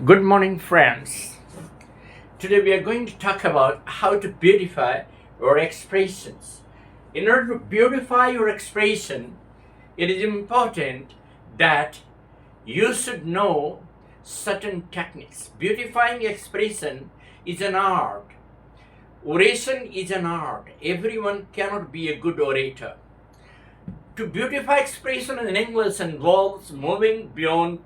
Good morning, friends. Today we are going to talk about how to beautify your expressions. In order to beautify your expression, it is important that you should know certain techniques. Beautifying expression is an art. Oration is an art. Everyone cannot be a good orator. To beautify expression in English involves moving beyond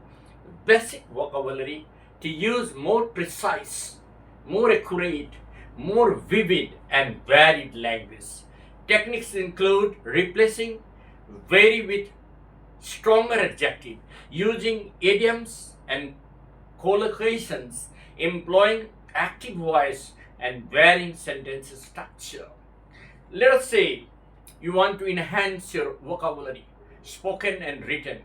basic vocabulary to use more precise, more accurate, more vivid, and varied language. Techniques include replacing very with stronger adjective, using idioms and collocations, employing active voice, and varying sentence structure. Let us say you want to enhance your vocabulary, spoken and written.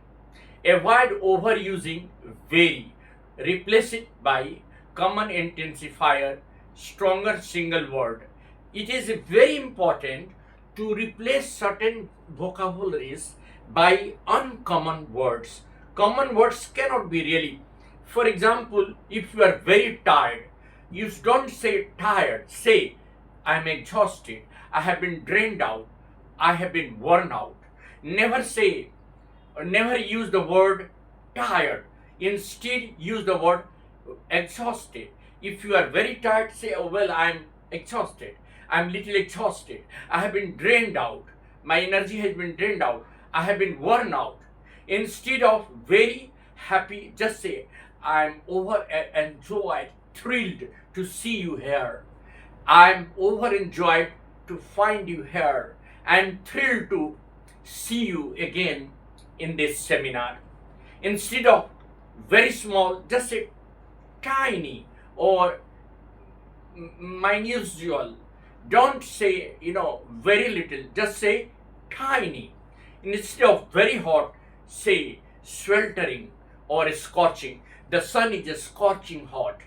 Avoid overusing very. Replace it by common intensifier, stronger single word. It is very important to replace certain vocabularies by uncommon words. Common words cannot be really. For example, if you are very tired, you don't say tired, say I'm exhausted, I have been drained out, I have been worn out. Never say or never use the word tired. Instead, use the word exhausted. If you are very tired, say, oh, well, I'm exhausted. I'm little exhausted. I have been drained out. My energy has been drained out. I have been worn out. Instead of very happy, just say, I'm overjoyed, thrilled to see you here. I'm overjoyed to find you here. I'm thrilled to see you again in this seminar. Instead of very small, just say tiny or minuscule. Don't say, very little, just say tiny. Instead of very hot, say sweltering or scorching. The sun is scorching hot.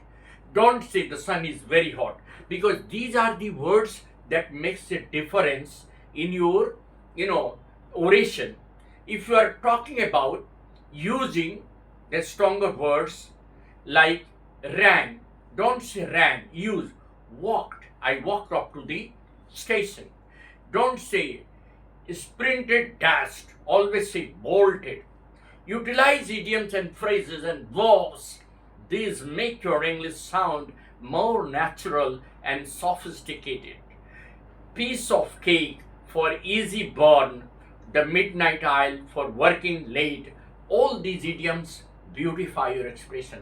Don't say the sun is very hot, because these are the words that makes a difference in your, oration. If you are talking about using the stronger words like ran, don't say ran, use walked. I walked up to the station. Don't say sprinted, dashed, always say bolted. Utilize idioms and phrases and verbs. These make your English sound more natural and sophisticated. Piece of cake for easy burn, the midnight aisle for working late. All these idioms beautify your expression.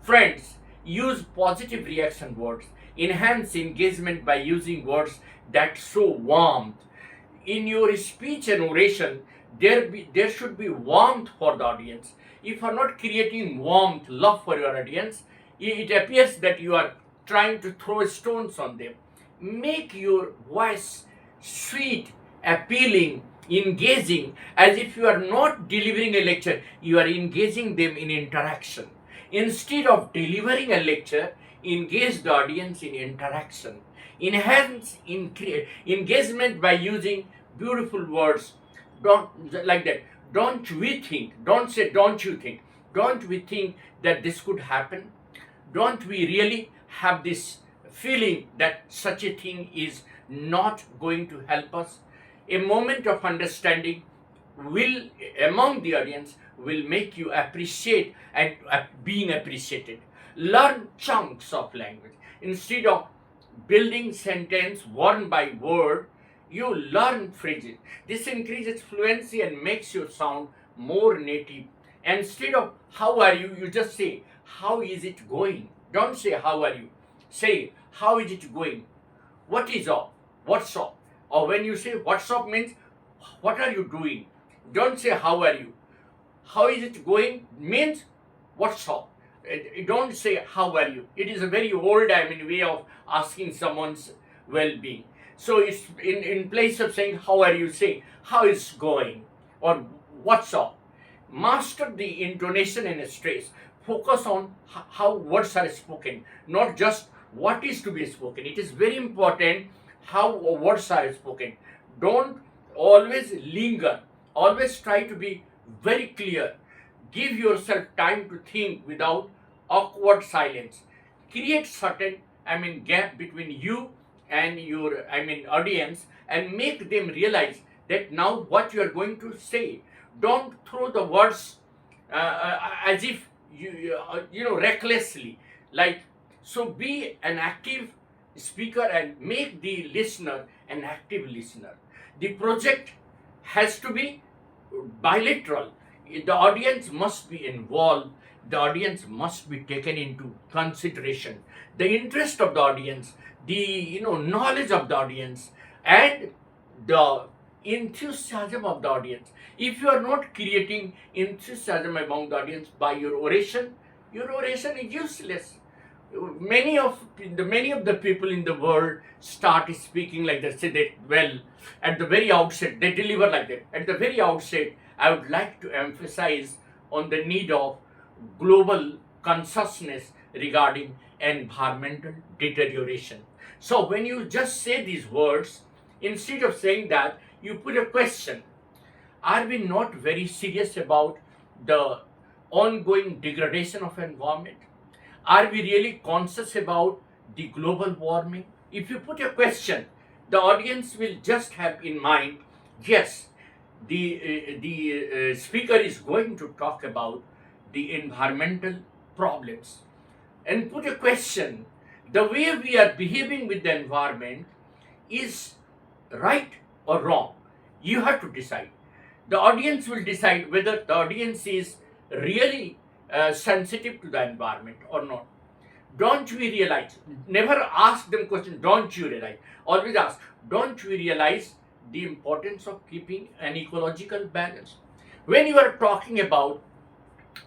Friends, use positive reaction words. Enhance engagement by using words that show warmth. In your speech and oration, there should be warmth for the audience. If you are not creating warmth, love for your audience, it appears that you are trying to throw stones on them. Make your voice sweet, appealing, engaging, as if you are not delivering a lecture, you are engaging them in interaction. Instead of delivering a lecture, engage the audience in interaction. Enhance engagement by using beautiful words. Don't like that. Don't we think? Don't say don't you think? Don't we think that this could happen? Don't we really have this feeling that such a thing is not going to help us? A moment of understanding will among the audience will make you appreciate and being appreciated. Learn chunks of language. Instead of building sentence word by word, you learn phrases. This increases fluency and makes you sound more native. Instead of how are you, you just say how is it going. Don't say how are you. Say how is it going. What is up? What's up? Or when you say what's up means what are you doing. Don't say how are you. How is it going means what's up. Don't say how are you. It is a very old way of asking someone's well-being. So it's in place of saying how are you, say how is going or what's up. Master the intonation and stress. Focus on how words are spoken, not just what is to be spoken. It is very important how words are spoken. Don't always linger. Always try to be very clear. Give yourself time to think without awkward silence. Create certain, gap between you and your, audience, and make them realize that now what you are going to say. Don't throw the words as if recklessly. Like, so be an active speaker and make the listener an active listener. The project has to be bilateral. The audience must be involved. The audience must be taken into consideration. The interest of the audience, the knowledge of the audience, and the enthusiasm of the audience. If you are not creating enthusiasm among the audience by your oration is useless. Many of the people in the world start speaking like that. Say that, well, at the very outset they deliver like that. At the very outset, I would like to emphasize on the need of global consciousness regarding environmental deterioration. So when you just say these words, instead of saying that, you put a question. Are we not very serious about the ongoing degradation of environment? Are we really conscious about the global warming? If you put a question, the audience will just have in mind, yes, the speaker is going to talk about the environmental problems. And put a question, the way we are behaving with the environment is right or wrong. You have to decide. The audience will decide whether the audience is really sensitive to the environment or not. Don't we realize? Never ask them question, don't you realize? Always ask, don't we realize the importance of keeping an ecological balance? When you are talking about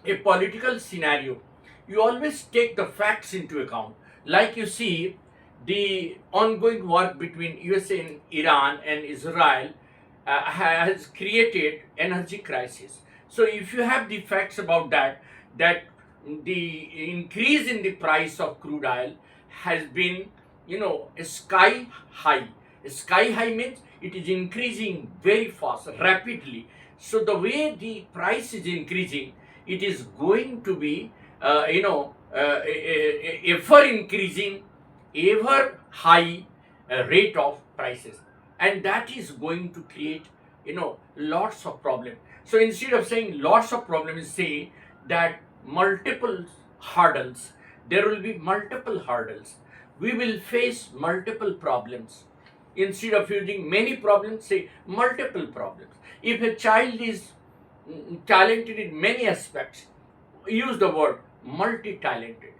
a political scenario, you always take the facts into account. Like you see, the ongoing war between USA and Iran and Israel has created energy crisis. So if you have the facts about that the increase in the price of crude oil has been, sky high. Sky high means it is increasing very fast, rapidly. So the way the price is increasing, it is going to be, ever increasing, ever high rate of prices, and that is going to create, lots of problems. So instead of saying lots of problems, say that multiple hurdles. There will be multiple hurdles. We will face multiple problems. Instead of using many problems, say multiple problems. If a child is talented in many aspects, use the word multi-talented.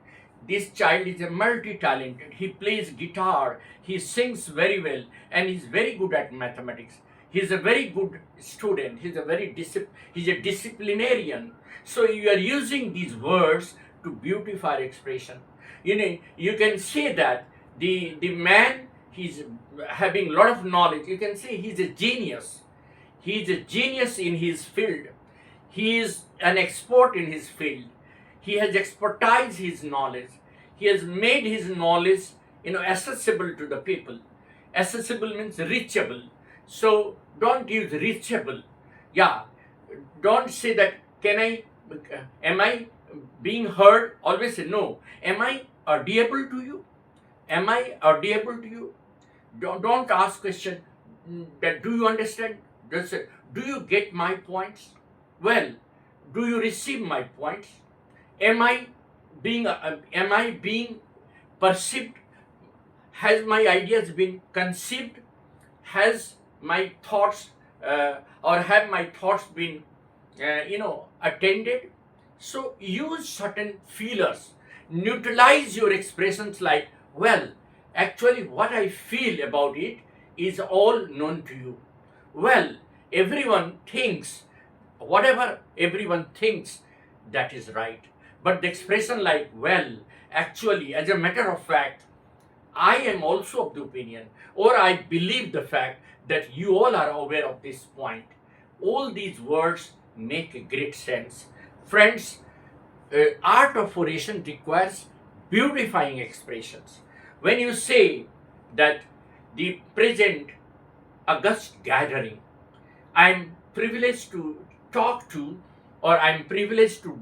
This child is a multi-talented. He plays guitar, he sings very well, and he's very good at mathematics. He's a very good student. He's a disciplinarian. So you are using these words to beautify expression. You can say that the man, he's having a lot of knowledge. You can say he's a genius. He's a genius in his field. He is an expert in his field. He has expertise his knowledge. He has made his knowledge, accessible to the people. Accessible means reachable. So don't use reachable. Yeah. Don't say that, am I being heard? Always say no. Am I audible to you? Am I audible to you? Don't ask question that, do you understand? Just say, do you get my points? Well, do you receive my points? Am I being perceived? Has my ideas been conceived? Has my thoughts or have my thoughts been attended? So use certain feelers. Neutralize your expressions like, well, actually what I feel about it is all known to you. Well, everyone thinks, whatever everyone thinks, that is right. But the expression like, well, actually, as a matter of fact, I am also of the opinion, or I believe the fact that you all are aware of this point. All these words make a great sense. Friends, art of oration requires beautifying expressions. When you say that the present august gathering, I'm privileged to talk to, or I'm privileged to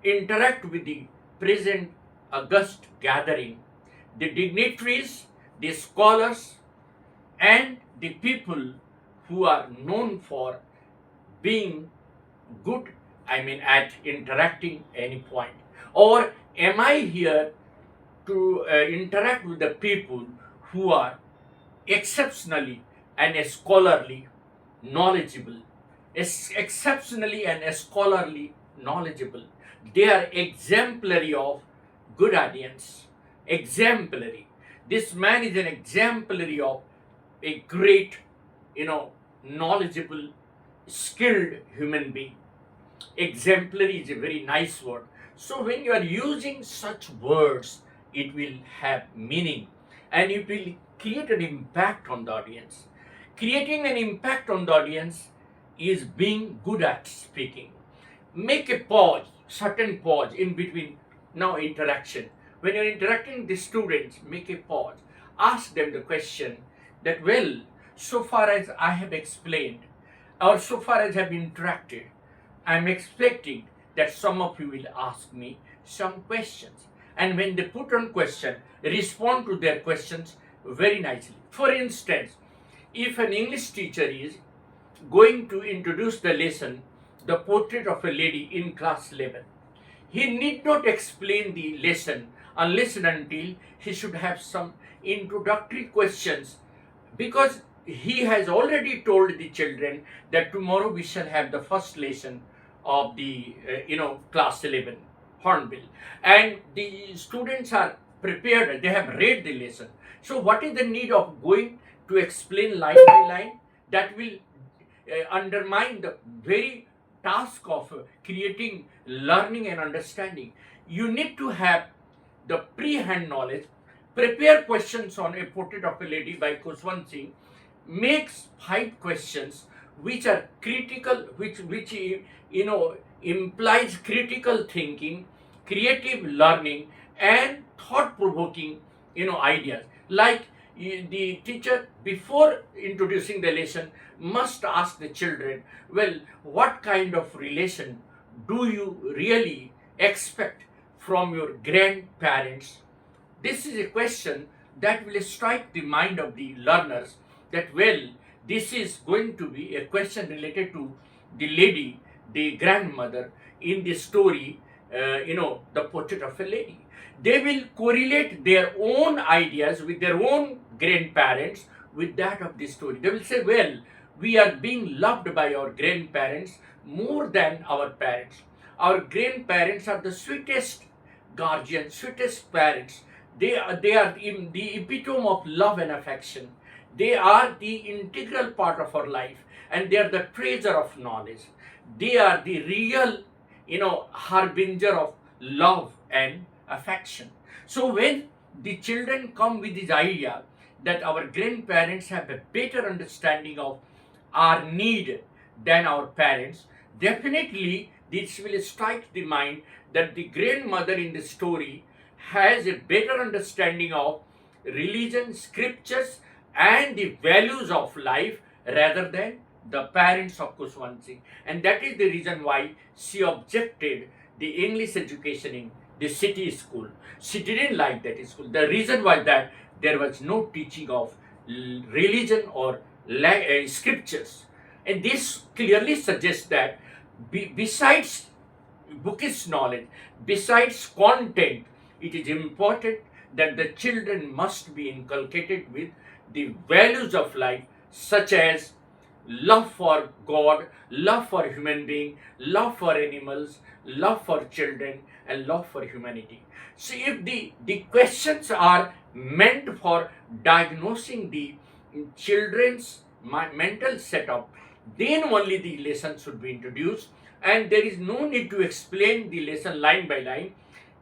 interact with the present august gathering, the dignitaries, the scholars, and the people who are known for being good, I mean, at interacting any point? Or am I here to interact with the people who are exceptionally and scholarly knowledgeable, exceptionally and scholarly knowledgeable? They are exemplary of good audience. Exemplary. This man is an exemplary of a great, knowledgeable, skilled human being. Exemplary is a very nice word. So when you are using such words, it will have meaning and it will create an impact on the audience. Creating an impact on the audience is being good at speaking. Make a pause, certain pause in between now interaction. When you're interacting with the students, make a pause. Ask them the question that, well, so far as I have explained, or so far as I have interacted, I'm expecting that some of you will ask me some questions. And when they put on question, respond to their questions very nicely. For instance, if an English teacher is going to introduce the lesson, the portrait of a lady in class 11, he need not explain the lesson unless and until he should have some introductory questions, because he has already told the children that tomorrow we shall have the first lesson of the class 11 hornbill, and the students are prepared, they have read the lesson. So what is the need of going to explain line by line? That will undermine the very task of creating learning and understanding. You need to have the pre-hand knowledge. Prepare questions on a portrait of a lady by Kushwant Singh. Makes 5 questions which are critical, which implies critical thinking, creative learning, and thought-provoking ideas. Like the teacher, before introducing the lesson, must ask the children, well, what kind of relation do you really expect from your grandparents? This is a question that will strike the mind of the learners, that, well, this is going to be a question related to the lady, the grandmother in the story, the portrait of a lady. They will correlate their own ideas with their own grandparents with that of the story. They will say, well, we are being loved by our grandparents more than our parents. Our grandparents are the sweetest guardians, sweetest parents. They are in the epitome of love and affection. They are the integral part of our life, and they are the treasure of knowledge. They are the real, harbinger of love and affection. So when the children come with this idea that our grandparents have a better understanding of our need than our parents, definitely this will strike the mind that the grandmother in the story has a better understanding of religion, scriptures, and the values of life rather than the parents of Kushwant Singh. And that is the reason why she objected the English education in the city school. She didn't like that school. The reason was that there was no teaching of religion or scriptures. And this clearly suggests that besides bookish knowledge, besides content, it is important that the children must be inculcated with the values of life, such as love for God, love for human being, love for animals, love for children, and love for humanity. So if the questions are meant for diagnosing the children's mental setup, then only the lesson should be introduced, and there is no need to explain the lesson line by line.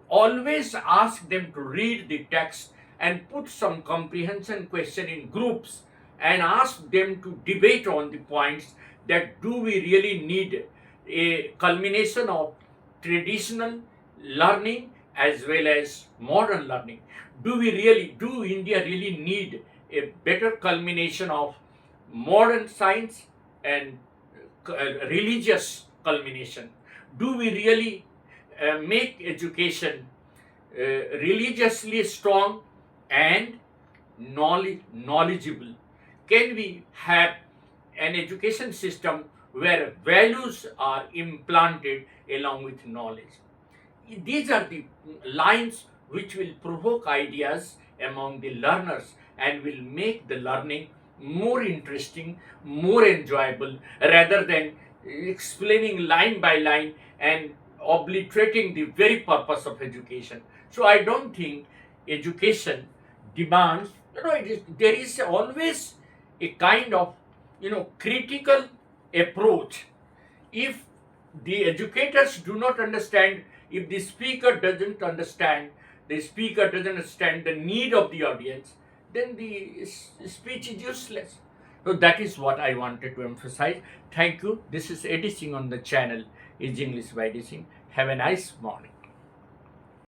Always ask them to read the text and put some comprehension question in groups and ask them to debate on the points, that do we really need a culmination of traditional learning as well as modern learning? Do India really need a better culmination of modern science and religious culmination? Do we really make education religiously strong and knowledgeable? Can we have an education system where values are implanted along with knowledge? These are the lines which will provoke ideas among the learners and will make the learning more interesting, more enjoyable, rather than explaining line by line and obliterating the very purpose of education. So I don't think education demands, there is always a kind of, critical approach. If the educators do not understand, if the speaker doesn't understand, the speaker doesn't understand the need of the audience, then the speech is useless. So that is what I wanted to emphasize. Thank you. This is Eddie Singh on the channel is English by Eddie Singh. Have a nice morning.